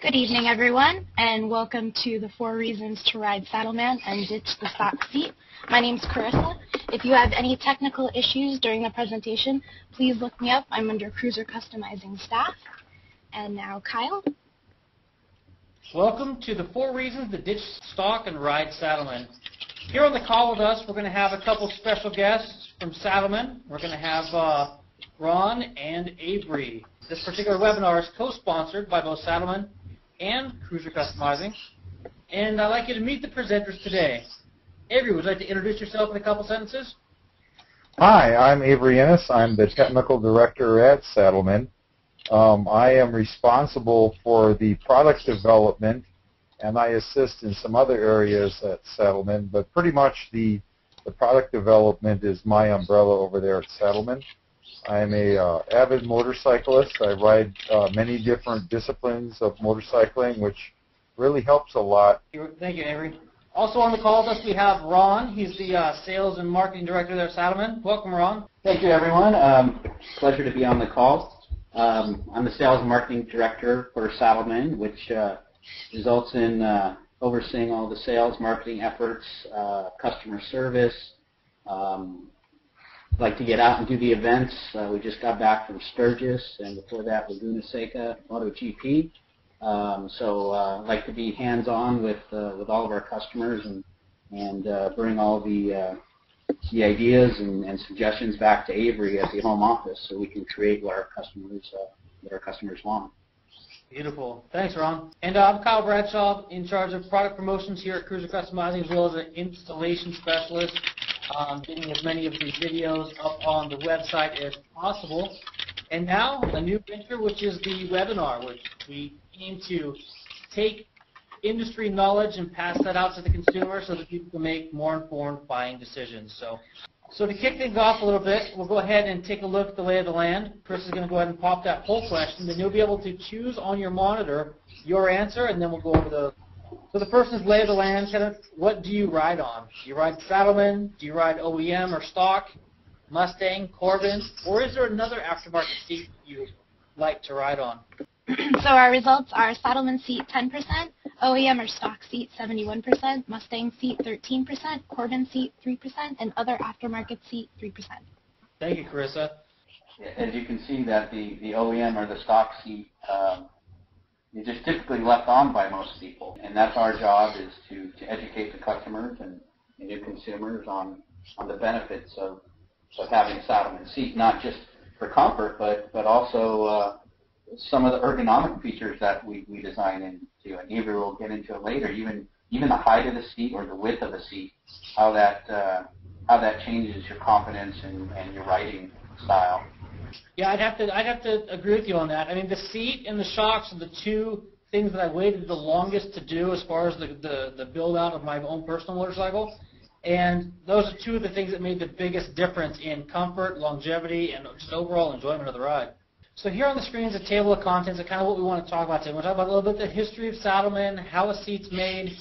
Good evening, everyone, and welcome to the 4 Reasons to Ride Saddlemen and Ditch the Stock Seat. My name's Carissa. If you have any technical issues during the presentation, please look me up. I'm under Cruiser Customizing staff. And now, Kyle. Welcome to the 4 Reasons to Ditch Stock and Ride Saddlemen. Here on the call with us, we're going to have a couple special guests from Saddlemen. We're going to have Ron and Avery. This particular webinar is co-sponsored by both Saddlemen and Cruiser Customizing. And I'd like you to meet the presenters today. Avery, would you like to introduce yourself in a couple sentences? Hi, I'm Avery Innis. I'm the Technical Director at Saddlemen. I am responsible for the product development, and I assist in some other areas at Saddlemen, but pretty much the product development is my umbrella over there at Saddlemen. I'm a avid motorcyclist. I ride many different disciplines of motorcycling, which really helps a lot. Thank you, Avery. Also on the call with us, we have Ron. He's the Sales and Marketing Director there at Saddlemen. Welcome, Ron. Thank you, everyone. Pleasure to be on the call. I'm the Sales and Marketing Director for Saddlemen, which results in overseeing all the sales, marketing efforts, customer service. Like to get out and do the events. We just got back from Sturgis, and before that, Laguna Seca MotoGP. So like to be hands-on with all of our customers and bring all the ideas and suggestions back to Avery at the home office, so we can create what our customers want. Beautiful. Thanks, Ron. And I'm Kyle Bradshaw, in charge of product promotions here at Cruiser Customizing, as well as an installation specialist. Getting as many of these videos up on the website as possible. And now, a new venture, which is the webinar, which we aim to take industry knowledge and pass that out to the consumer so that people can make more informed buying decisions. So to kick things off a little bit, we'll go ahead and take a look at the lay of the land. Chris is going to go ahead and pop that poll question, then you'll be able to choose on your monitor your answer, and then we'll go over the. So the first is lay of the land. Kind of, what do you ride on? Do you ride Saddlemen? Do you ride OEM or stock? Mustang, Corbin? Or is there another aftermarket seat you like to ride on? So our results are Saddlemen seat 10%, OEM or stock seat 71%, Mustang seat 13%, Corbin seat 3%, and other aftermarket seat 3%. Thank you, Carissa. As you can see, that the OEM or the stock seat is just typically left on by most people, and that's our job, is to educate the customers and new consumers on the benefits of having a Saddlemen seat, not just for comfort, but also some of the ergonomic features that we design into, and Avery will get into it later. Even the height of the seat or the width of the seat, how that changes your confidence and your riding style. Yeah, I'd have to agree with you on that. I mean, the seat and the shocks are the two things that I waited the longest to do as far as the build out of my own personal motorcycle. And those are two of the things that made the biggest difference in comfort, longevity, and just overall enjoyment of the ride. So here on the screen is a table of contents of kind of what we want to talk about today. We'll talk about a little bit the history of Saddlemen, how a seat's made,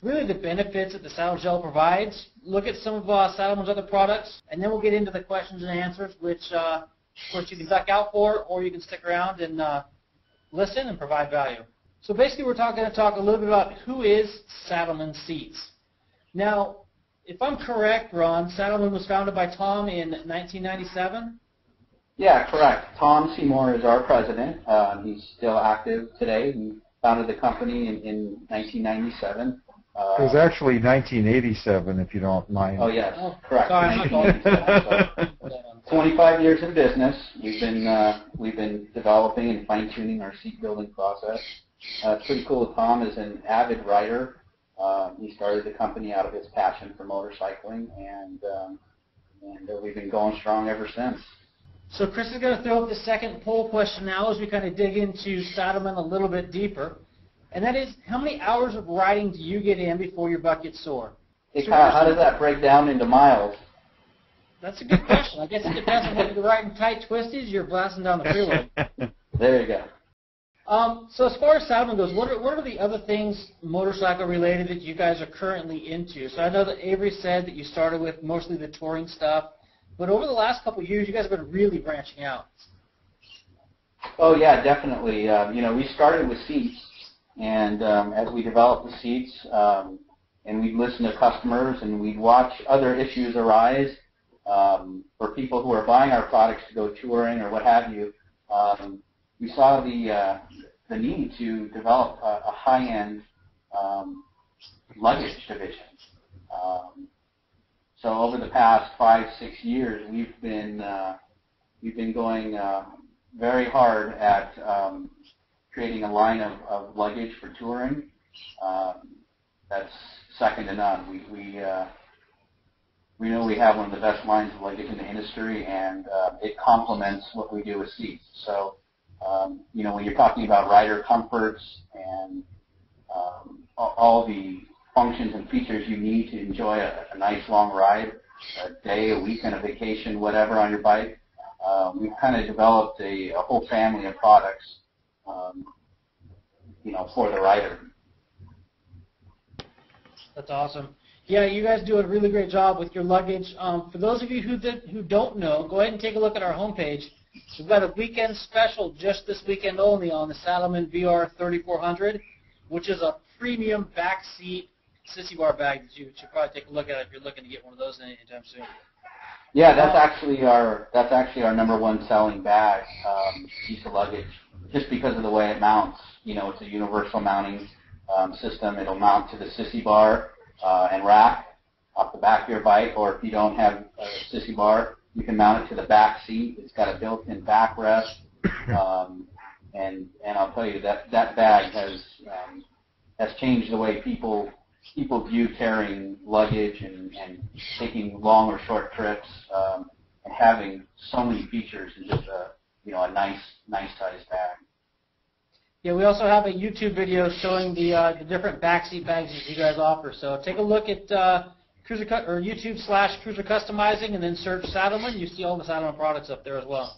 really the benefits that the SaddleGel provides, look at some of Saddlemen's other products, and then we'll get into the questions and answers, which of course you can duck out for, or you can stick around and listen and provide value. So basically we're going to talk a little bit about who is Saddlemen Seats. Now, if I'm correct, Ron, Saddlemen was founded by Tom in 1997? Yeah, correct. Tom Seymour is our president. He's still active today. He founded the company in 1997. It was actually 1987, if you don't mind. Oh, yes, correct. Sorry, 1987. So 25 years in business. We've been developing and fine-tuning our seat building process. It's pretty cool. Tom is an avid rider. He started the company out of his passion for motorcycling, and we've been going strong ever since. So Chris is going to throw up the second poll question now as we kind of dig into Saddlemen a little bit deeper. And that is, how many hours of riding do you get in before your butt gets sore? Hey, Kyle, how does that break down into miles? That's a good question. I guess it depends on whether you're riding tight twisties or you're blasting down the freeway. There you go. So as far as Saddlemen goes, what are the other things motorcycle related that you guys are currently into? So I know that Avery said that you started with mostly the touring stuff, but over the last couple of years, you guys have been really branching out. Oh yeah, definitely. We started with seats, And as we developed the seats, and we'd listen to customers and we'd watch other issues arise for people who are buying our products to go touring or what have you, we saw the need to develop a high-end luggage division. So over the past 5-6 years, we've been going very hard at creating a line of luggage for touring that's second to none. We know we have one of the best lines of luggage in the industry, and it complements what we do with seats. So, you know, when you're talking about rider comforts and all the functions and features you need to enjoy a nice long ride, a day, a weekend, a vacation, whatever on your bike, we've kind of developed a whole family of products, you know, for the rider. That's awesome. Yeah, you guys do a really great job with your luggage. For those of you who don't know, go ahead and take a look at our homepage. We've got a weekend special just this weekend only on the Saddlemen VR 3400, which is a premium backseat sissy bar bag that you should probably take a look at if you're looking to get one of those anytime soon. Yeah, that's actually our #1 selling bag, piece of luggage, just because of the way it mounts. You know, it's a universal mounting system. It'll mount to the sissy bar and rack off the back of your bike, or if you don't have a sissy bar, you can mount it to the back seat. It's got a built-in backrest, and I'll tell you that bag has changed the way people view carrying luggage and taking long or short trips, and having so many features in just a nice sized bag. Yeah, we also have a YouTube video showing the different backseat bags that you guys offer. So take a look at YouTube/Cruiser Customizing, and then search Saddlemen. You see all the Saddlemen products up there as well.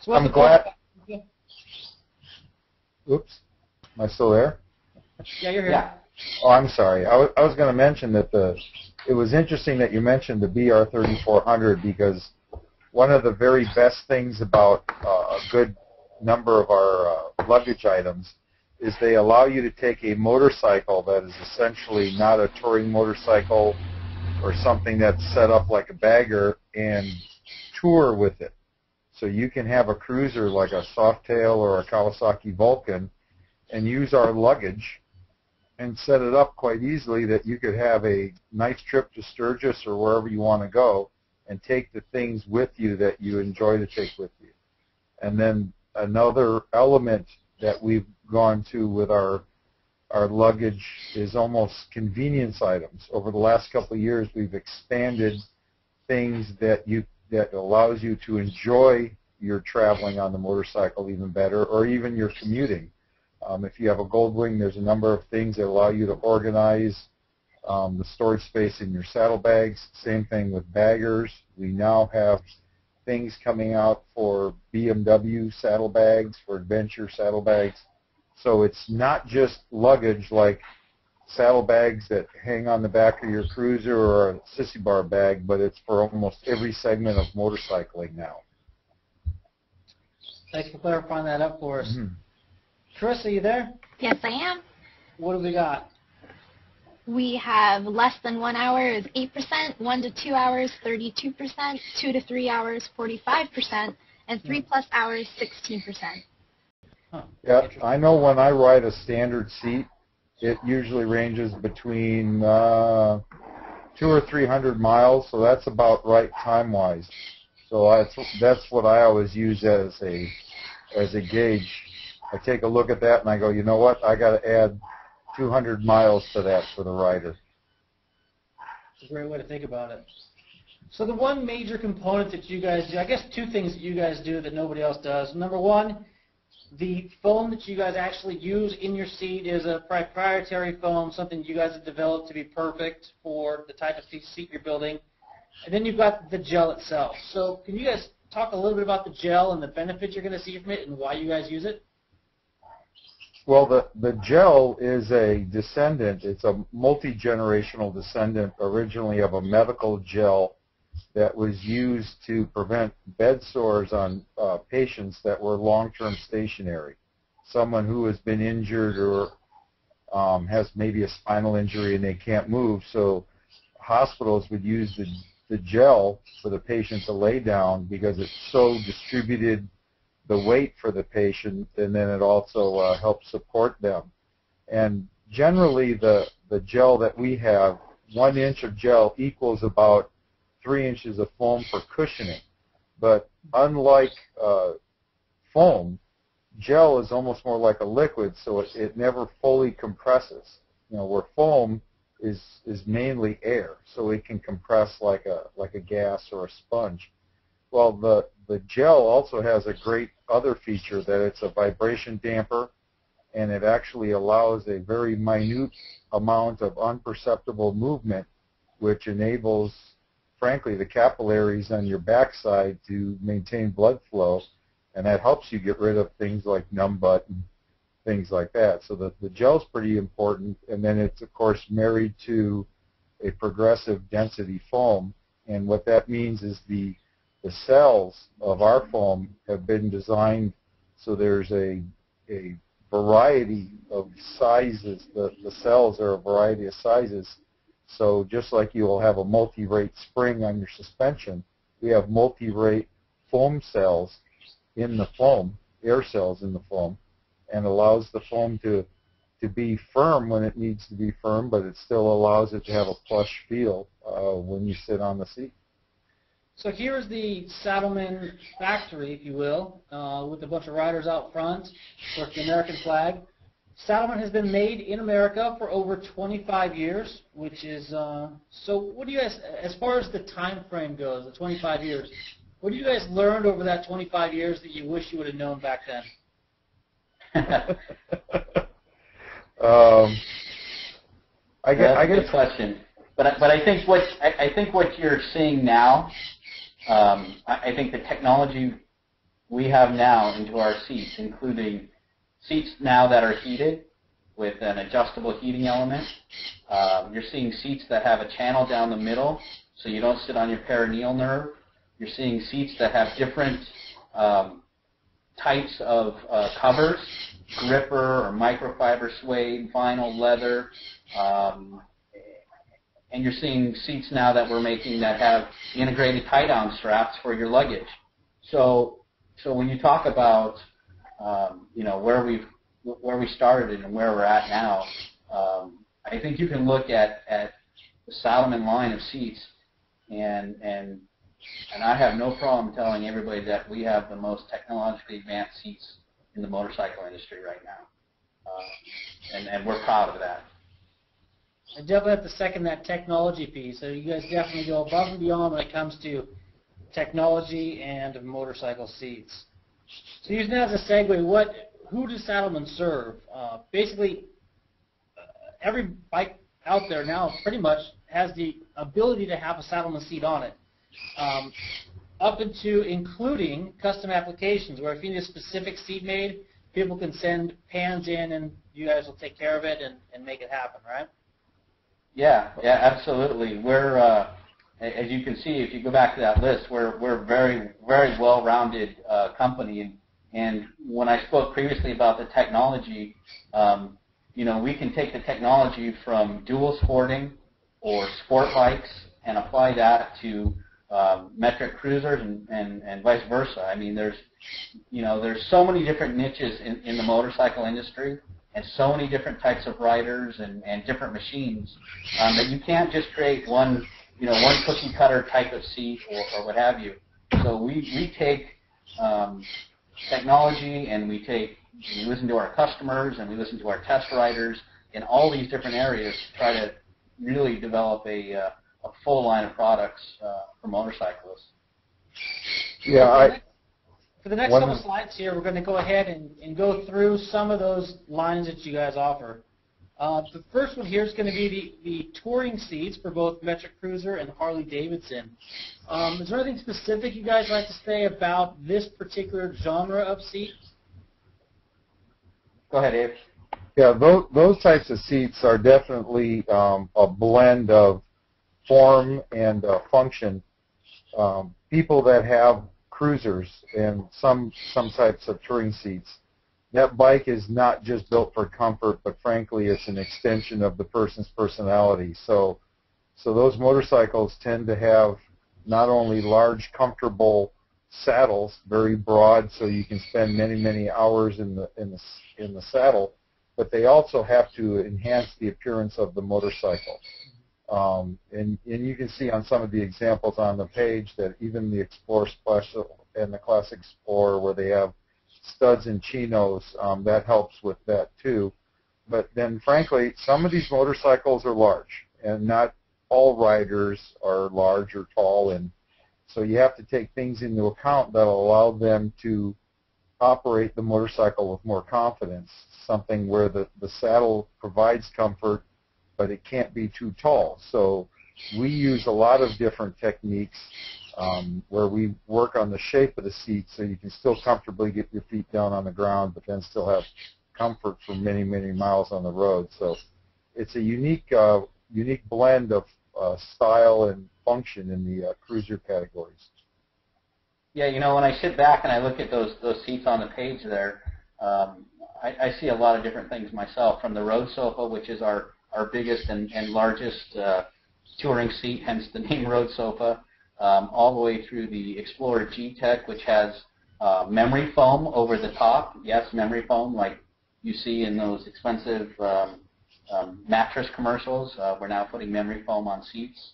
So I'm glad. Oops, am I still there? Yeah, you're here. Yeah. Oh, I'm sorry. I was going to mention that it was interesting that you mentioned the BR 3400, because one of the very best things about a good number of our luggage items is they allow you to take a motorcycle that is essentially not a touring motorcycle or something that's set up like a bagger and tour with it. So you can have a cruiser like a Softail or a Kawasaki Vulcan and use our luggage and set it up quite easily that you could have a nice trip to Sturgis or wherever you want to go and take the things with you that you enjoy to take with you. And then another element that we've gone to with our luggage is almost convenience items. Over the last couple of years, we've expanded things that allows you to enjoy your traveling on the motorcycle even better, or even your commuting. If you have a Goldwing, there's a number of things that allow you to organize the storage space in your saddlebags. Same thing with baggers. We now have things coming out for BMW saddlebags, for adventure saddlebags. So it's not just luggage like saddlebags that hang on the back of your cruiser or a sissy bar bag, but it's for almost every segment of motorcycling now. Thanks for clarifying that up for us. Mm-hmm. Chris, are you there? Yes, I am. What do we got? We have less than 1 hour is 8%, 1 to 2 hours 32%, 2 to 3 hours 45%, and 3+ hours 16%. Huh. Yeah, I know when I ride a standard seat, it usually ranges between 200 or 300 miles, so that's about right time-wise. So that's what I always use as a gauge. I take a look at that and I go, you know what? I got to add 200 miles to that for the rider. It's a great way to think about it. So the one major component that you guys do, I guess two things that you guys do that nobody else does. Number one, the foam that you guys actually use in your seat is a proprietary foam, something you guys have developed to be perfect for the type of seat you're building. And then you've got the gel itself. So can you guys talk a little bit about the gel and the benefits you're going to see from it and why you guys use it? Well, the gel is a descendant. It's a multi-generational descendant originally of a medical gel that was used to prevent bed sores on patients that were long-term stationary. someone who has been injured or has maybe a spinal injury and they can't move. So hospitals would use the gel for the patient to lay down because it's so distributed the weight for the patient, and then it also helps support them. And generally the gel that we have, 1 inch of gel equals about 3 inches of foam for cushioning. But unlike foam, gel is almost more like a liquid, so it never fully compresses. You know, where foam is mainly air, so it can compress like a gas or a sponge. Well, the gel also has a great other feature, that it's a vibration damper, and it actually allows a very minute amount of imperceptible movement, which enables, frankly, the capillaries on your backside to maintain blood flow, and that helps you get rid of things like numb butt and things like that. So the gel's pretty important, and then it's, of course, married to a progressive density foam, and what that means is the cells of our foam have been designed so there's a variety of sizes. The cells are a variety of sizes. So just like you will have a multi-rate spring on your suspension, we have multi-rate foam cells in the foam, air cells in the foam, and allows the foam to be firm when it needs to be firm, but it still allows it to have a plush feel when you sit on the seat. So here's the Saddlemen factory, if you will, with a bunch of riders out front with the American flag. Saddlemen has been made in America for over 25 years, which is, so what do you guys, as far as the time frame goes, the 25 years, what have you guys learned over that 25 years that you wish you would have known back then? I get a good question, but I think what you're seeing now, I think the technology we have now into our seats, including seats now that are heated with an adjustable heating element. You're seeing seats that have a channel down the middle, so you don't sit on your perineal nerve. You're seeing seats that have different types of covers, gripper or microfiber suede, vinyl, leather, and you're seeing seats now that we're making that have integrated tie-down straps for your luggage. So when you talk about you know, where we started and where we're at now, I think you can look at the Saddlemen line of seats, and I have no problem telling everybody that we have the most technologically advanced seats in the motorcycle industry right now, and we're proud of that. I definitely have to second that technology piece. So you guys definitely go above and beyond when it comes to technology and motorcycle seats. So using that as a segue, who does Saddlemen serve? Basically, every bike out there now pretty much has the ability to have a Saddlemen seat on it, up into including custom applications where if you need a specific seat made, people can send pans in and you guys will take care of it and make it happen, right? Yeah, absolutely. We're, as you can see, if you go back to that list, we're a very, very well-rounded company. And when I spoke previously about the technology, you know, we can take the technology from dual sporting or sport bikes and apply that to metric cruisers and vice versa. I mean, there's so many different niches in the motorcycle industry, and so many different types of riders and different machines that you can't just create one cookie cutter type of seat or what have you. So we take technology and we listen to our customers and we listen to our test riders in all these different areas to try to really develop a full line of products for motorcyclists. Yeah, For the next couple slides here, we're going to go ahead and go through some of those lines that you guys offer. The first one here is going to be the touring seats for both Metric Cruiser and Harley Davidson. Is there anything specific you guys like to say about this particular genre of seat? Go ahead, Abe. Yeah, those types of seats are definitely a blend of form and function. People that have cruisers and some types of touring seats that bike is not just built for comfort, but frankly, it's an extension of the person's personality. So those motorcycles tend to have not only large, comfortable saddles, very broad, so you can spend many, many hours in the saddle, but they also have to enhance the appearance of the motorcycle. And you can see on some of the examples on the page that even the Explorer Special and the Classic Explorer, where they have studs and chinos, that helps with that too. But then, frankly, some of these motorcycles are large, and not all riders are large or tall, and so you have to take things into account that will allow them to operate the motorcycle with more confidence, something where the saddle provides comfort, but it can't be too tall. So we use a lot of different techniques where we work on the shape of the seat so you can still comfortably get your feet down on the ground, but then still have comfort for many, many miles on the road. So it's a unique blend of style and function in the cruiser categories. Yeah, you know, when I sit back and I look at those seats on the page there, I see a lot of different things myself, from the road sofa, which is our biggest and largest touring seat, hence the name road sofa, all the way through the Explorer G-Tech, which has memory foam over the top. Yes, memory foam, like you see in those expensive mattress commercials. We're now putting memory foam on seats.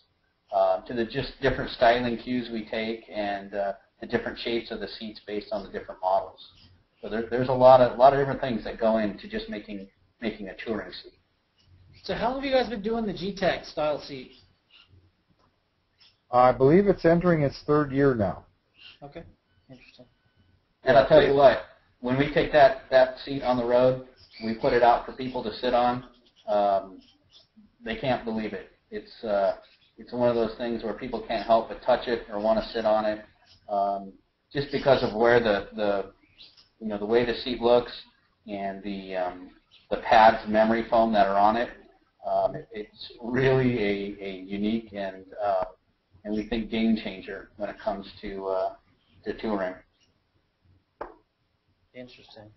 To the just different styling cues we take, and the different shapes of the seats based on the different models. So there's a lot of different things that go into just making a touring seat. So how long have you guys been doing the G-Tech style seat? I believe it's entering its third year now. Okay, interesting. And I'll tell you what, when we take that seat on the road, we put it out for people to sit on. They can't believe it. It's one of those things where people can't help but touch it or want to sit on it, just because of where the way the seat looks and the pads, memory foam that are on it. It's really a unique and we think game changer when it comes to touring. Interesting.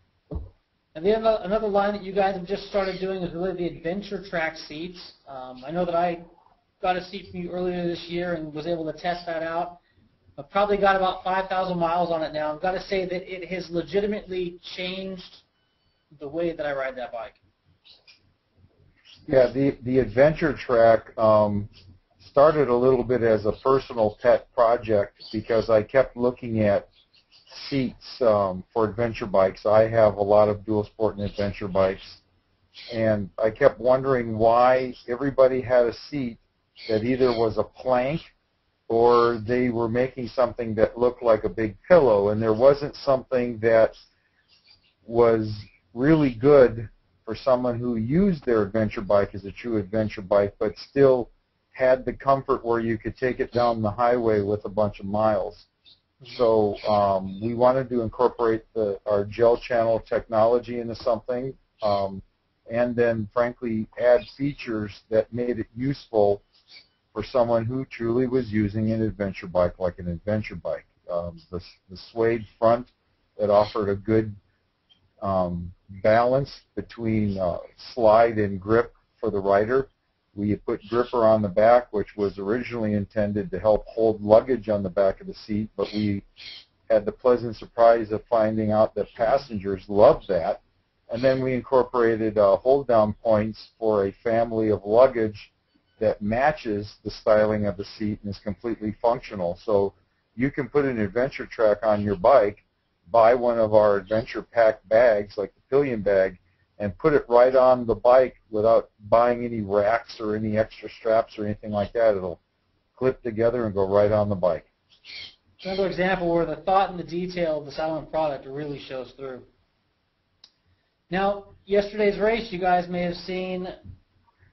And another line that you guys have just started doing is really the Adventure Track seats. I know that I got a seat from you earlier this year and was able to test that out. I've probably got about 5,000 miles on it now. I've got to say that it has legitimately changed the way that I ride that bike. Yeah, the Adventure Track started a little bit as a personal pet project because I kept looking at seats for adventure bikes. I have a lot of dual sport and adventure bikes, and I kept wondering why everybody had a seat that either was a plank or they were making something that looked like a big pillow, and there wasn't something that was really good for someone who used their adventure bike as a true adventure bike, but still had the comfort where you could take it down the highway with a bunch of miles. So we wanted to incorporate our gel channel technology into something, and then, frankly, add features that made it useful for someone who truly was using an adventure bike like an adventure bike. The suede front that offered a good balance between slide and grip for the rider. We put gripper on the back, which was originally intended to help hold luggage on the back of the seat, but we had the pleasant surprise of finding out that passengers loved that. And then we incorporated hold-down points for a family of luggage that matches the styling of the seat and is completely functional. So you can put an Adventure Track on your bike, buy one of our Adventure Pack bags, like the Pillion bag, and put it right on the bike without buying any racks or any extra straps or anything like that. It'll clip together and go right on the bike. Another example where the thought and the detail of the Saddlemen product really shows through. Now, yesterday's race, you guys may have seen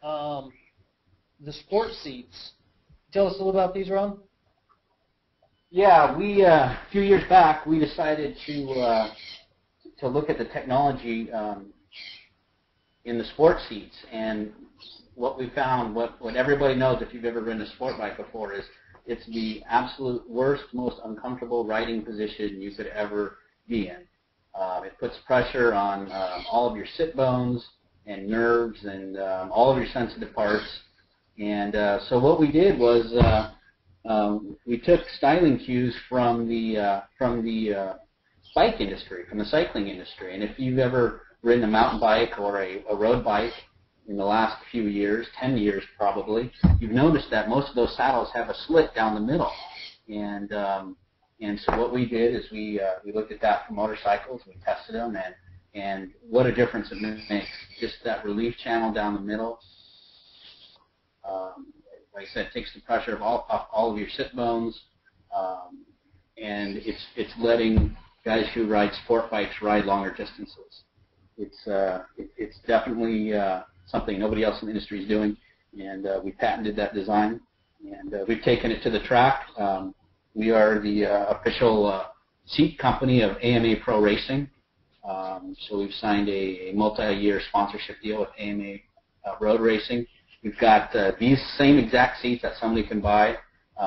the sport seats. Tell us a little about these, Ron. Yeah, we a few years back we decided to look at the technology in the sport seats, and what we found, what everybody knows if you've ever ridden a sport bike before, is it's the absolute worst, most uncomfortable riding position you could ever be in. It puts pressure on all of your sit bones and nerves and all of your sensitive parts. And so what we did was we took styling cues from the bike industry, from the cycling industry. And if you've ever ridden a mountain bike or a road bike in the last few years, 10 years probably, you've noticed that most of those saddles have a slit down the middle. And so what we did is we looked at that for motorcycles, we tested them, and what a difference it makes. Just that relief channel down the middle. Like I said, it takes the pressure off all of your sit bones, and it's letting guys who ride sport bikes ride longer distances. It's definitely something nobody else in the industry is doing, and we patented that design, and we've taken it to the track. We are the official seat company of AMA Pro Racing, so we've signed a multi-year sponsorship deal with AMA Road Racing. We've got these same exact seats that somebody can buy.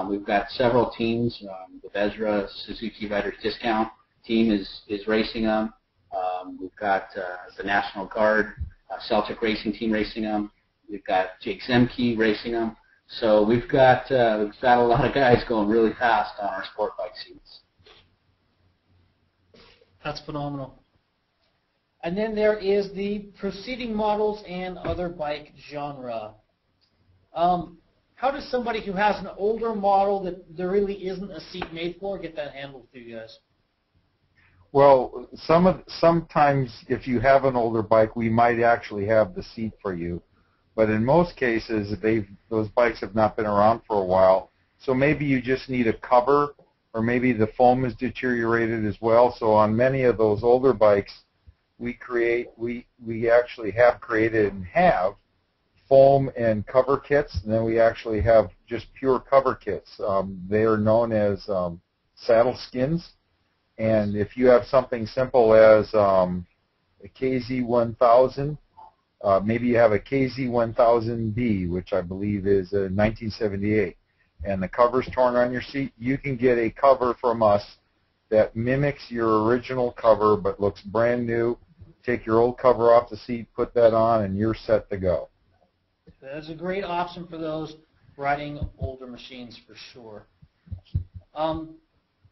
We've got several teams. The Bezra Suzuki Riders Discount team is racing them. We've got the National Guard Celtic Racing Team racing them. We've got Jake Zemke racing them. So we've got a lot of guys going really fast on our sport bike seats. That's phenomenal. And then there is the preceding models and other bike genre. How does somebody who has an older model that there really isn't a seat made for get that handled for you guys? Well, sometimes if you have an older bike, we might actually have the seat for you. But in most cases, those bikes have not been around for a while. So maybe you just need a cover, or maybe the foam is deteriorated as well. So on many of those older bikes, we actually have created and have foam and cover kits, and then we actually have just pure cover kits. They are known as saddle skins. And if you have something simple as a KZ1000, maybe you have a KZ1000B, which I believe is a 1978, and the cover's torn on your seat, you can get a cover from us that mimics your original cover but looks brand new. Take your old cover off the seat, put that on, and you're set to go. That's a great option for those riding older machines for sure.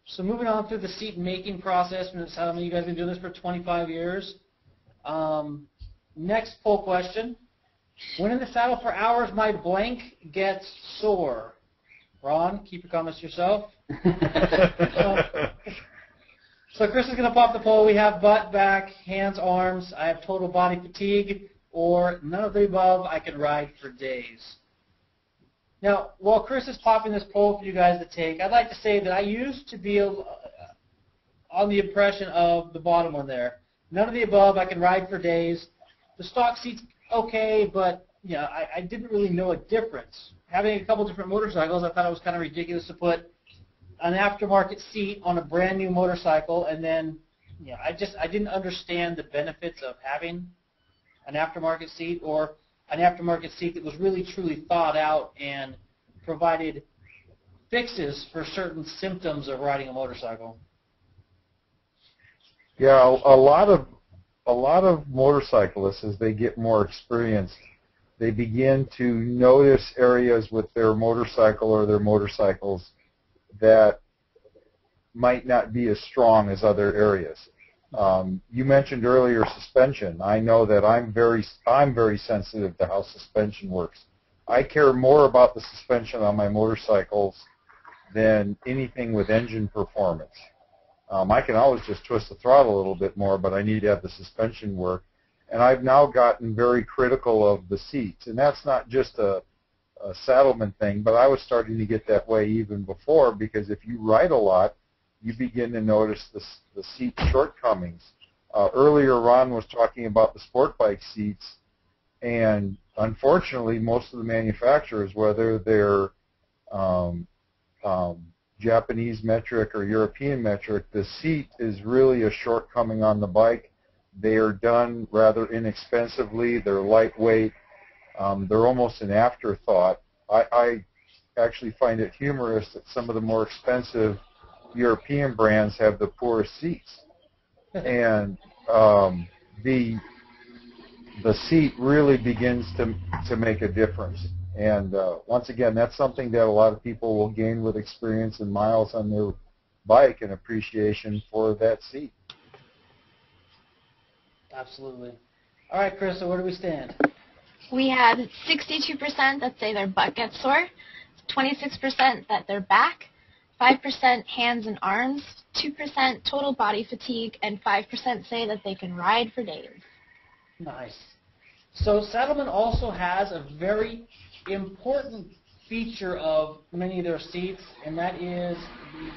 So moving on through the seat making process, you guys have been doing this for 25 years. Next poll question. When in the saddle for hours, my blank gets sore. Ron, keep your comments to yourself. So Chris is going to pop the poll. We have butt, back, hands, arms. I have total body fatigue, or none of the above. I can ride for days. Now, while Chris is popping this poll for you guys to take, I'd like to say that I used to be on the impression of the bottom one there. None of the above. I can ride for days. The stock seat's okay, but I didn't really know a difference. Having a couple different motorcycles, I thought it was kind of ridiculous to put an aftermarket seat on a brand new motorcycle, and then I didn't understand the benefits of having an aftermarket seat, or an aftermarket seat that was really truly thought out and provided fixes for certain symptoms of riding a motorcycle. Yeah, a lot of motorcyclists, as they get more experienced, they begin to notice areas with their motorcycle or their motorcycles that might not be as strong as other areas. You mentioned earlier suspension. I know that I'm very sensitive to how suspension works. I care more about the suspension on my motorcycles than anything with engine performance. I can always just twist the throttle a little bit more, but I need to have the suspension work. And I've now gotten very critical of the seats. And that's not just a Saddlemen thing, but I was starting to get that way even before, because if you ride a lot, you begin to notice the seat shortcomings. Earlier, Ron was talking about the sport bike seats, and unfortunately, most of the manufacturers, whether they're Japanese metric or European metric, the seat is really a shortcoming on the bike. They are done rather inexpensively. They're lightweight. They're almost an afterthought. I actually find it humorous that some of the more expensive European brands have the poorest seats. and the seat really begins to make a difference. And once again, that's something that a lot of people will gain with experience and miles on their bike and appreciation for that seat. Absolutely. All right, Chris, so where do we stand? We had 62% that say their butt gets sore, 26% that their back, 5% hands and arms, 2% total body fatigue, and 5% say that they can ride for days. Nice. So Saddlemen also has a very important feature of many of their seats, and that is the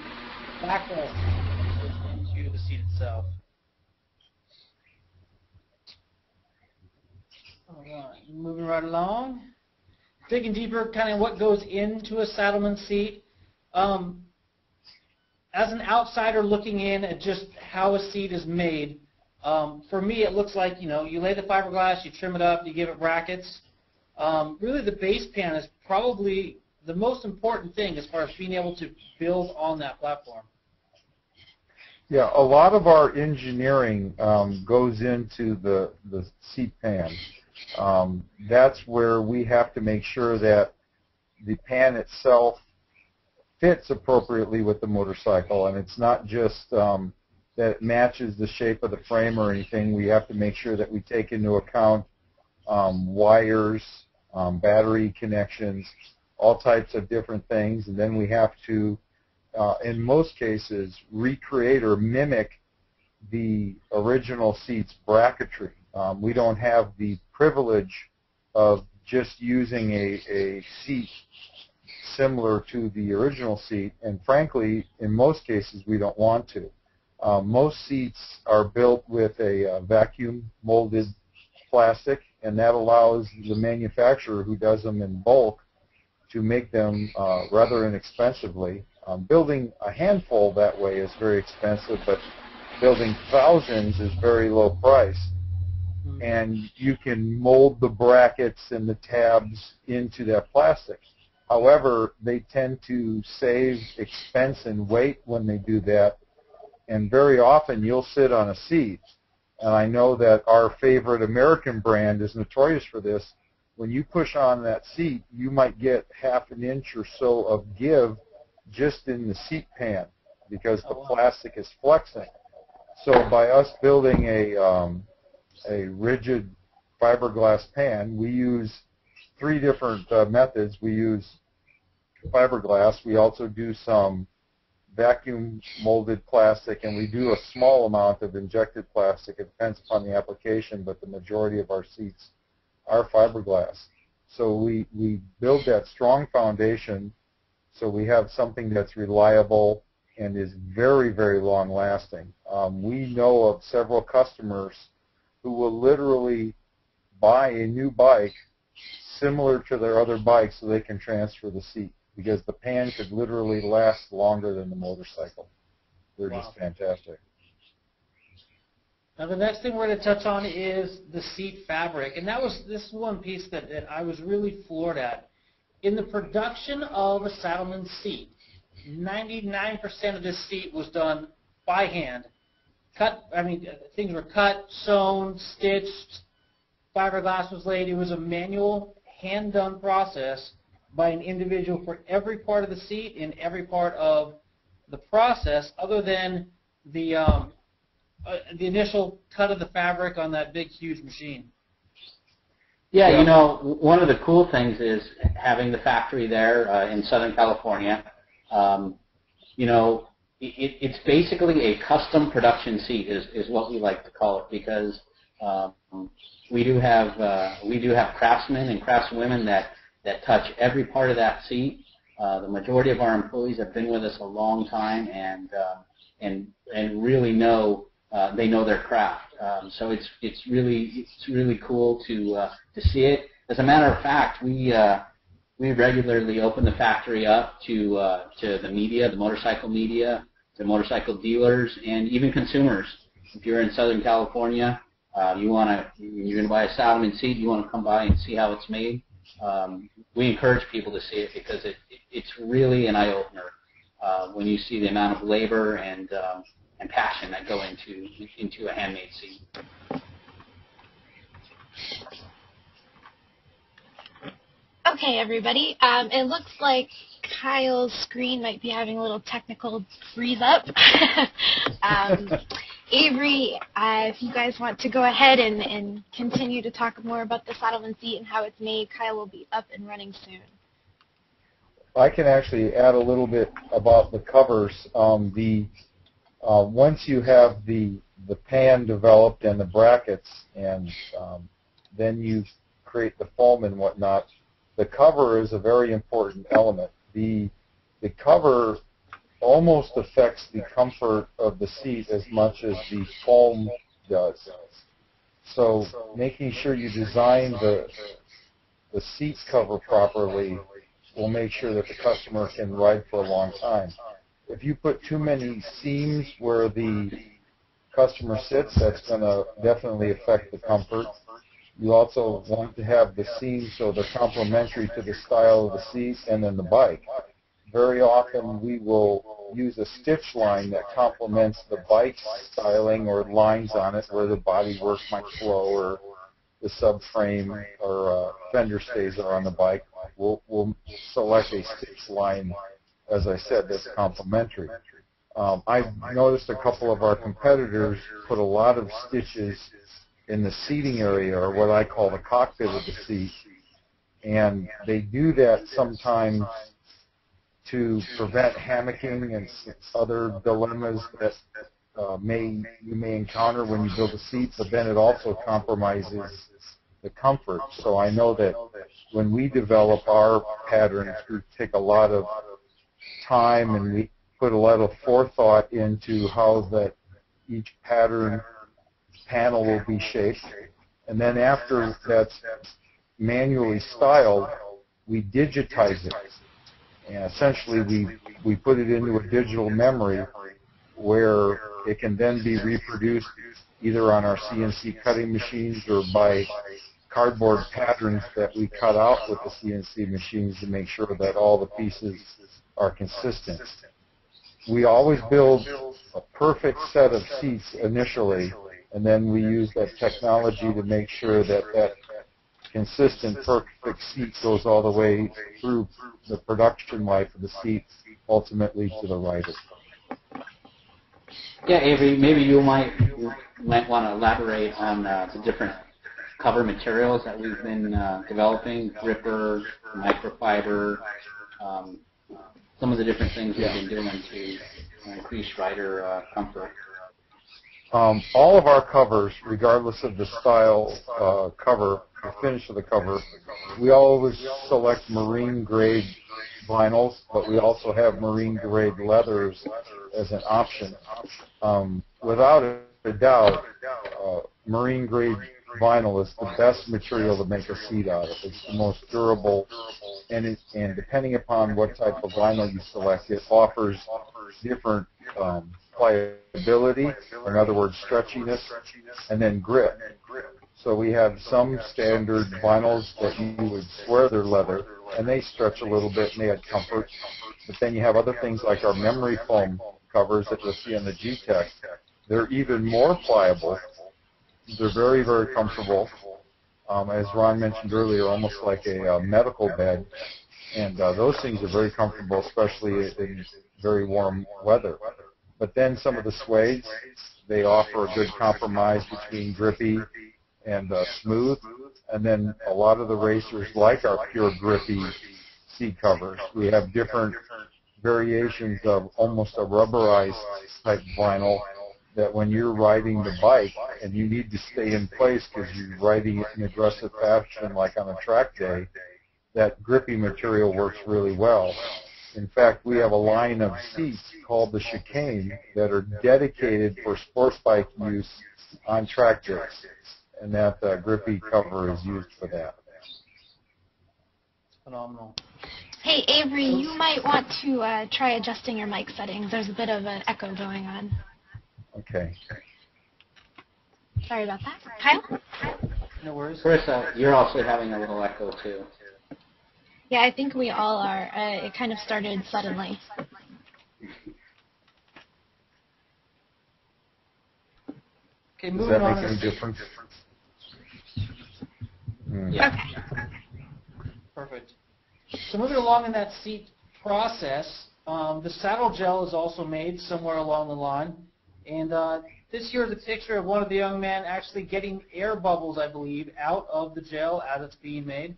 backrest that goes into the seat itself. All right, moving right along. Digging deeper, kind of what goes into a Saddlemen seat. As an outsider looking in at just how a seat is made, for me it looks like, you lay the fiberglass, you trim it up, you give it brackets. Really the base pan is probably the most important thing as far as being able to build on that platform. Yeah, a lot of our engineering goes into the seat pan. That's where we have to make sure that the pan itself fits appropriately with the motorcycle, and it's not just that it matches the shape of the frame or anything. We have to make sure that we take into account wires, battery connections, all types of different things, and then we have to, in most cases, recreate or mimic the original seat's bracketry. We don't have the privilege of just using a seat similar to the original seat, and frankly, in most cases, we don't want to. Most seats are built with a vacuum molded plastic, and that allows the manufacturer who does them in bulk to make them rather inexpensively. Building a handful that way is very expensive, but building thousands is very low price. And you can mold the brackets and the tabs into that plastic. However, they tend to save expense and weight when they do that, and very often you'll sit on a seat, and I know that our favorite American brand is notorious for this. When you push on that seat, you might get half an inch or so of give just in the seat pan because the plastic is flexing. So by us building a rigid fiberglass pan, we use three different methods. We use fiberglass. We also do some vacuum molded plastic, and we do a small amount of injected plastic. It depends upon the application, but the majority of our seats are fiberglass. So we build that strong foundation so we have something that's reliable and is very, very long lasting. We know of several customers who will literally buy a new bike similar to their other bikes so they can transfer the seat, because the pan could literally last longer than the motorcycle. They're just fantastic. Now the next thing we're going to touch on is the seat fabric, and this is one piece that I was really floored at. In the production of a Saddlemen seat, 99% of this seat was done by hand. Things were cut, sewn, stitched, fiberglass was laid. It was a manual, hand-done process by an individual for every part of the seat and every part of the process, other than the initial cut of the fabric on that big, huge machine. Yeah, one of the cool things is having the factory there in Southern California. It's basically a custom production seat is what we like to call it, because we do have craftsmen and craftswomen that touch every part of that seat. The majority of our employees have been with us a long time and really know they know their craft. So it's really cool to see it. As a matter of fact, we regularly open the factory up to the media, the motorcycle media, to motorcycle dealers, and even consumers. If you're in Southern California, you're going to buy a Saddlemen seat, you want to come by and see how it's made. We encourage people to see it because it's really an eye-opener when you see the amount of labor and and passion that go into a handmade seat. Okay, everybody. It looks like Kyle's screen might be having a little technical freeze up. Avery, if you guys want to go ahead and continue to talk more about the Saddlemen seat and how it's made, Kyle will be up and running soon. I can actually add a little bit about the covers. Once you have the pan developed and the brackets, and then you create the foam and whatnot, the cover is a very important element. The cover almost affects the comfort of the seat as much as the foam does. So making sure you design the seat cover properly will make sure that the customer can ride for a long time. If you put too many seams where the customer sits, that's going to definitely affect the comfort. You also want to have the seams so they're complementary to the style of the seat and then the bike. Very often we will use a stitch line that complements the bike styling or lines on it where the bodywork might flow or the subframe or fender stays are on the bike. We'll select a stitch line, as I said, that's complementary. I've noticed a couple of our competitors put a lot of stitches in the seating area, or what I call the cockpit of the seat, and they do that sometimes to prevent hammocking and other dilemmas that you may encounter when you build a seat, but then it also compromises the comfort. So I know that when we develop our patterns, we take a lot of time and we put a lot of forethought into how that each panel will be shaped. And then after that's manually styled, we digitize it. And essentially we put it into a digital memory where it can then be reproduced either on our CNC cutting machines or by cardboard patterns that we cut out with the CNC machines to make sure that all the pieces are consistent. We always build a perfect set of seats initially, and then we use that technology to make sure that that consistent, perfect seat goes all the way through the production life of the seat, ultimately to the rider. Yeah, Avery, maybe you might want to elaborate on the different cover materials that we've been developing, gripper, microfiber, some of the different things we've been doing to increase rider comfort. All of our covers, regardless of the style cover, the finish of the cover, we always select marine-grade vinyls, but we also have marine-grade leathers as an option. Without a doubt, marine-grade vinyl is the best material to make a seat out of. It's the most durable, and depending upon what type of vinyl you select, it offers different pliability, or in other words, stretchiness, and then grip. So we have some standard vinyls that you would swear they're leather, and they stretch a little bit and they add comfort. But then you have other things like our memory foam covers that you'll see on the G-Tech. They're even more pliable. They're very, very comfortable. As Ron mentioned earlier, almost like a medical bed. And those things are very comfortable, especially in very warm weather. But then some of the suedes, they offer a good compromise between grippy and smooth. And then a lot of the racers like our pure grippy seat covers. We have different variations of almost a rubberized type vinyl that when you're riding the bike and you need to stay in place because you're riding it in aggressive fashion like on a track day, that grippy material works really well. In fact, we have a line of seats called the chicane that are dedicated for sports bike use on track days, and that grippy cover is used for that. Phenomenal. Hey, Avery, you might want to try adjusting your mic settings. There's a bit of an echo going on. Okay. Sorry about that. Kyle? No worries. Carissa, you're also having a little echo too. Yeah, I think we all are. It kind of started suddenly. Okay, Does moving that on. make any difference? Yeah. Okay. Perfect. So moving along in that seat process, the saddle gel is also made somewhere along the line. And this here is a picture of one of the young men actually getting air bubbles, I believe, out of the gel as it's being made.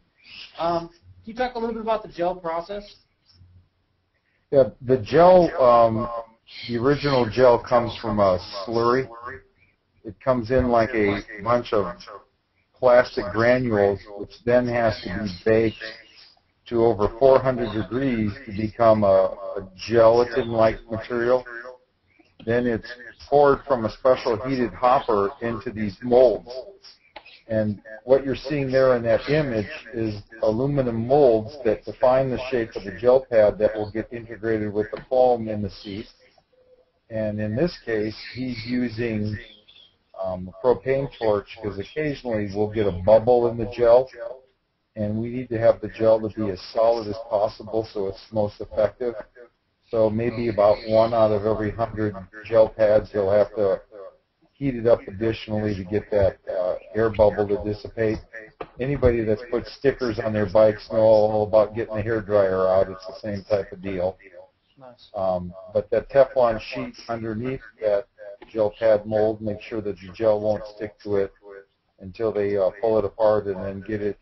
Can you talk a little bit about the gel process? Yeah, the gel, the original gel comes from a slurry. It comes in like a bunch of plastic granules, which then has to be baked to over 400 degrees to become a gelatin-like material. Then it's poured from a special heated hopper into these molds. And what you're seeing there in that image is aluminum molds that define the shape of the gel pad that will get integrated with the foam in the seat. And in this case, he's using a propane torch because occasionally we'll get a bubble in the gel, and we need to have the gel to be as solid as possible so it's most effective. So maybe about 1 out of every 100 gel pads he'll have to heat it up additionally to get that air bubble to dissipate. Anybody that's put stickers on their bikes know all about getting the hair dryer out. It's the same type of deal. Nice. But that Teflon sheet underneath that gel pad mold, make sure that the gel won't stick to it until they pull it apart and then get it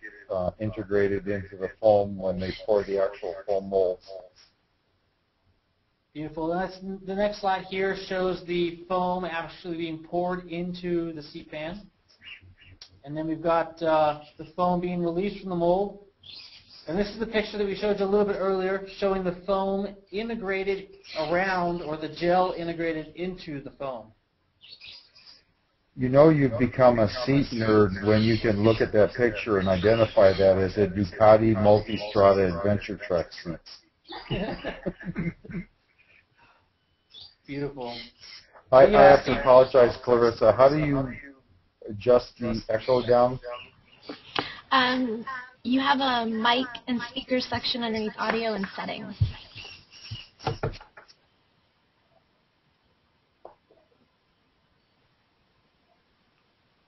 integrated into the foam when they pour the actual foam molds. Beautiful. The next slide here shows the foam actually being poured into the seat pan. And then we've got the foam being released from the mold. And this is the picture that we showed you a little bit earlier, showing the foam integrated around, or the gel integrated into the foam. You know you've become a seat nerd when you can look at that picture and identify that as a Ducati Multistrada Adventure Trek seat. Beautiful. I have to apologize, Clarissa. How do you adjust the echo down? You have a mic and speakers section underneath audio and settings.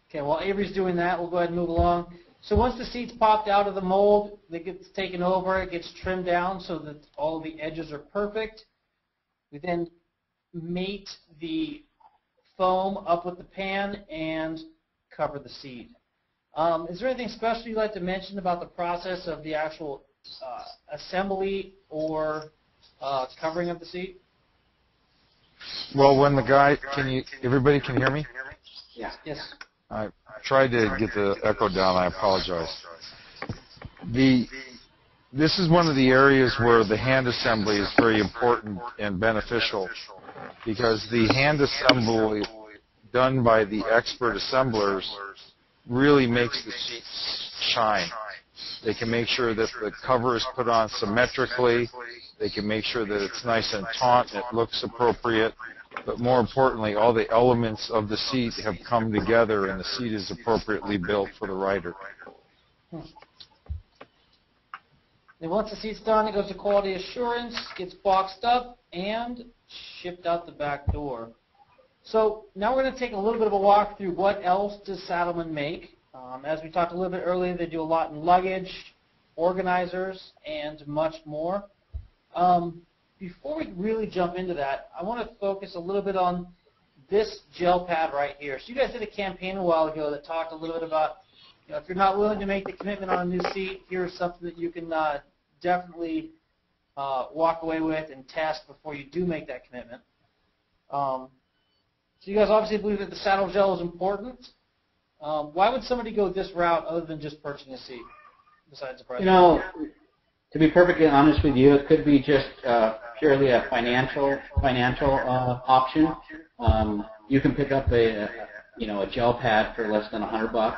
Okay, while Avery's doing that, we'll go ahead and move along. So once the seat's popped out of the mold, it gets taken over, it gets trimmed down so that all the edges are perfect. We then mate the foam up with the pan and cover the seat. Is there anything special you'd like to mention about the process of the actual assembly or covering of the seat? Well, when the guy, everybody can hear me? Yeah. Yes. I tried to get the echo down. I apologize. This is one of the areas where the hand assembly is very important and beneficial, because the hand assembly done by the expert assemblers really makes the seats shine. They can make sure that the cover is put on symmetrically. They can make sure that it's nice and taut, it looks appropriate. But more importantly, all the elements of the seat have come together and the seat is appropriately built for the rider. And once the seat's done, it goes to quality assurance, gets boxed up, and shipped out the back door. So now we're going to take a little bit of a walk through what else does Saddlemen make. As we talked a little bit earlier, they do a lot in luggage, organizers, and much more. Before we really jump into that, I want to focus a little bit on this gel pad right here. So you guys did a campaign a while ago that talked a little bit about, if you're not willing to make the commitment on a new seat, here's something that you can definitely walk away with and test before you do make that commitment. So you guys obviously believe that the saddle gel is important. Why would somebody go this route other than just purchasing a seat, besides the price? To be perfectly honest with you, it could be just purely a financial option. You can pick up a gel pad for less than $100.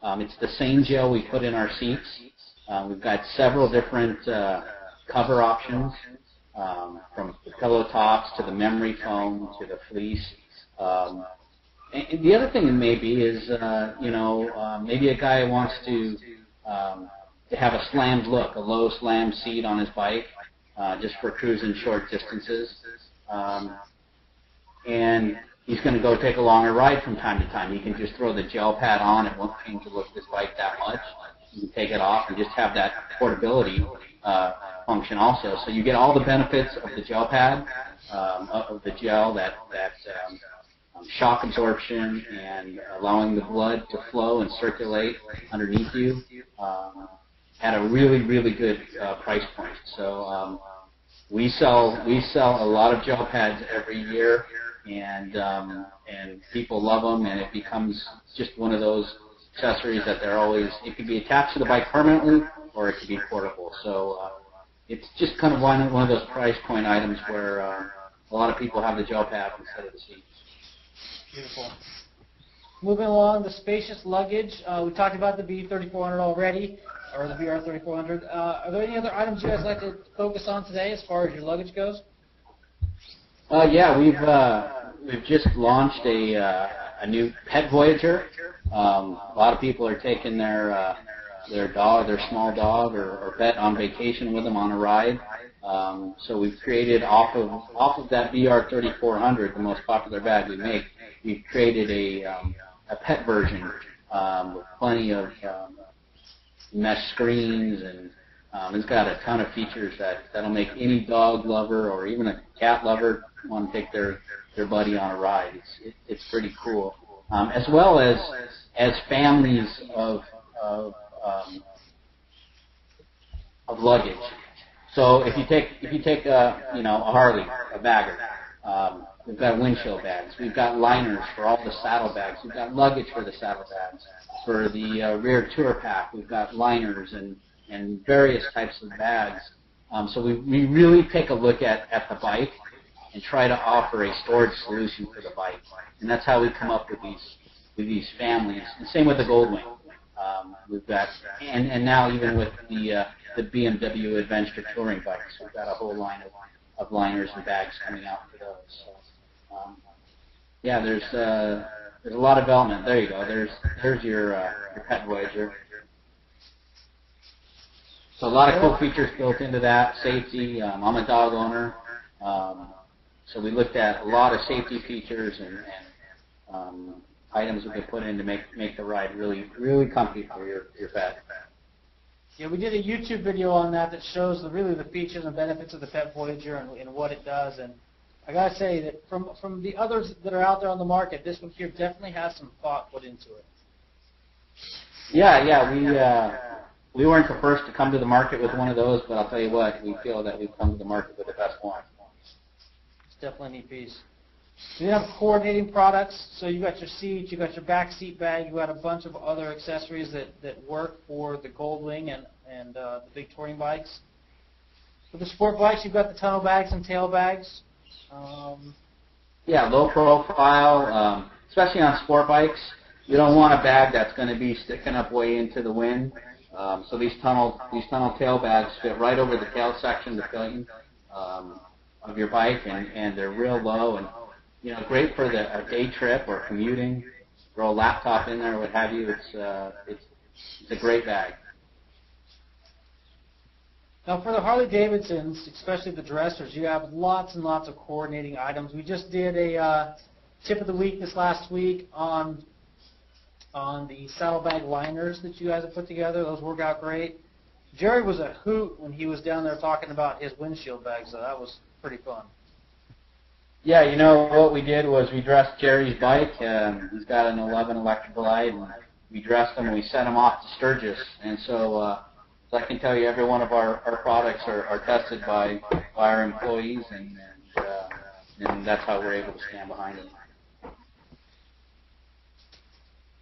It's the same gel we put in our seats. We've got several different cover options, from the pillow tops to the memory foam to the fleece. And the other thing maybe is, maybe a guy wants to have a slammed look, a low slam seat on his bike, just for cruising short distances. And he's going to go take a longer ride from time to time. You can just throw the gel pad on. It won't change the look of his bike that much. You can take it off and just have that portability function also. So you get all the benefits of the gel pad, of the gel, that shock absorption and allowing the blood to flow and circulate underneath you at a really, really good price point. So we sell a lot of gel pads every year, and people love them, and it becomes just one of those accessories that they're always, it could be attached to the bike permanently or it could be portable. So it's just kind of one of those price point items where a lot of people have the gel pad instead of the seat. Beautiful. Moving along, the spacious luggage. We talked about the B3400 already, or the VR3400. Are there any other items you guys like to focus on today as far as your luggage goes? Yeah, we've just launched a new pet Voyager. A lot of people are taking their small dog or pet on vacation with them on a ride. So we've created off of that VR3400, the most popular bag we make. We've created a pet version with plenty of mesh screens, and it's got a ton of features that'll make any dog lover or even a cat lover want to take their buddy on a ride. It's pretty cool, as well as families of luggage. So if you take a Harley, a bagger, we've got windshield bags. We've got liners for all the saddle bags. We've got luggage for the saddle bags. For the rear tour pack, we've got liners and various types of bags. So we really take a look at the bike and try to offer a storage solution for the bike. And that's how we come up with these families. And same with the Goldwing. We've got, and now even with the BMW Adventure touring bikes, we've got a whole line of liners and bags coming out for those. So, yeah, there's a lot of development. There you go. There's your pet Voyager. So a lot of cool features built into that. Safety. I'm a dog owner, so we looked at a lot of safety features and items we could put in to make the ride really, really comfy for your pet. Yeah, we did a YouTube video on that shows really the features and benefits of the pet Voyager and what it does. And I gotta say that from the others that are out there on the market, this one here definitely has some thought put into it. Yeah, we weren't the first to come to the market with one of those, but I'll tell you what, we feel that we've come to the market with the best one. It's definitely a neat piece. We have coordinating products, so you got your seat, you got your back seat bag, you got a bunch of other accessories that work for the Goldwing and the big touring bikes. For the sport bikes, you've got the tunnel bags and tail bags. Yeah, low profile, especially on sport bikes. You don't want a bag that's going to be sticking up way into the wind. So these tunnel tail bags fit right over the tail section, the filling of your bike, and they're real low and great for a day trip or commuting. Throw a laptop in there, what have you. It's a great bag. Now for the Harley-Davidsons, especially the dressers, you have lots and lots of coordinating items. We just did a tip of the week this last week on the saddlebag liners that you guys have put together. Those work out great. Jerry was a hoot when he was down there talking about his windshield bags, so that was pretty fun. Yeah, what we did was we dressed Jerry's bike. He's got an 11 electric glide, and we dressed him and we sent him off to Sturgis. And so I can tell you, every one of our products are tested by our employees, and that's how we're able to stand behind them.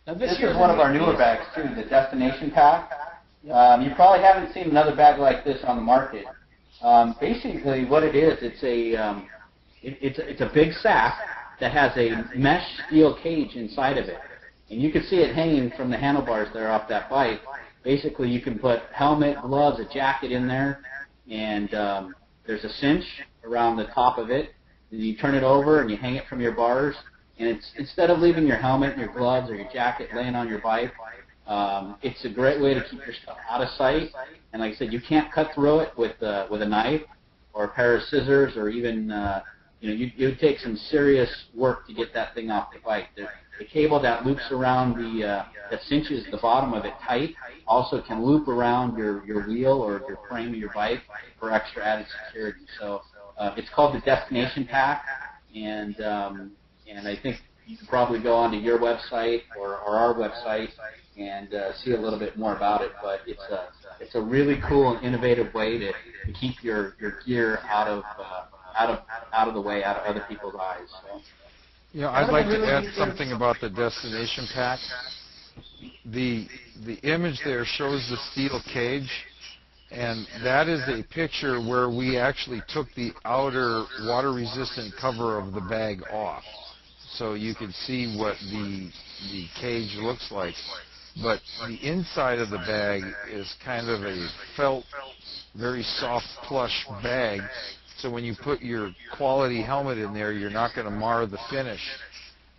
Now this is one of our newer bags too, the Destination Pack. Yep. You probably haven't seen another bag like this on the market. Basically, what it is, it's a big sack that has a mesh steel cage inside of it, and you can see it hanging from the handlebars there off that bike. Basically, you can put helmet, gloves, a jacket in there, and there's a cinch around the top of it. And you turn it over and you hang it from your bars. And instead of leaving your helmet, your gloves, or your jacket laying on your bike, it's a great way to keep your stuff out of sight. And like I said, you can't cut through it with a knife or a pair of scissors or even it would take some serious work to get that thing off the bike. The cable that loops around that cinches the bottom of it tight also can loop around your wheel or your frame of your bike for extra added security. So it's called the Destination Pack, and I think you can probably go onto your website or our website and see a little bit more about it. But it's a really cool and innovative way to keep your gear out of the way, out of other people's eyes. So. I'd like to add something about the Destination Pack. The image there shows the steel cage, and that is a picture where we actually took the outer water-resistant cover of the bag off, so you can see what the cage looks like. But the inside of the bag is kind of a felt, very soft, plush bag. So when you put your quality helmet in there, you're not going to mar the finish.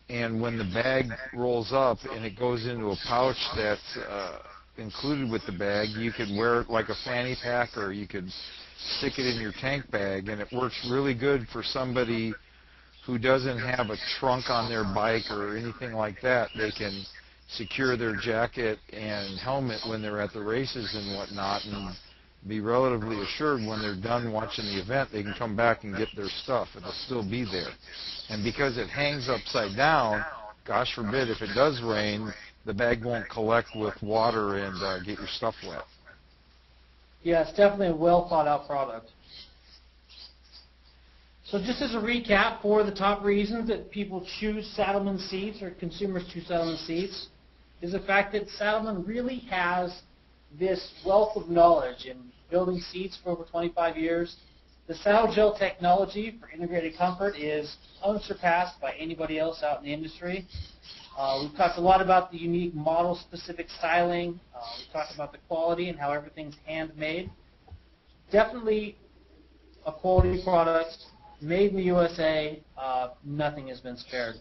And when the bag rolls up and it goes into a pouch that's included with the bag, you can wear it like a fanny pack, or you could stick it in your tank bag. And it works really good for somebody who doesn't have a trunk on their bike or anything like that. They can secure their jacket and helmet when they're at the races and whatnot, and be relatively assured when they're done watching the event they can come back and get their stuff. It'll still be there. And because it hangs upside down, gosh forbid if it does rain, the bag won't collect with water and get your stuff wet. Yeah, it's definitely a well thought out product. So just as a recap, for the top reasons that people choose Saddlemen seats, or consumers choose Saddlemen seats, is the fact that Saddlemen really has this wealth of knowledge in building seats for over 25 years. The SaddleGel technology for integrated comfort is unsurpassed by anybody else out in the industry. We've talked a lot about the unique model-specific styling. We've talked about the quality and how everything's handmade. Definitely a quality product, made in the USA. Nothing has been spared.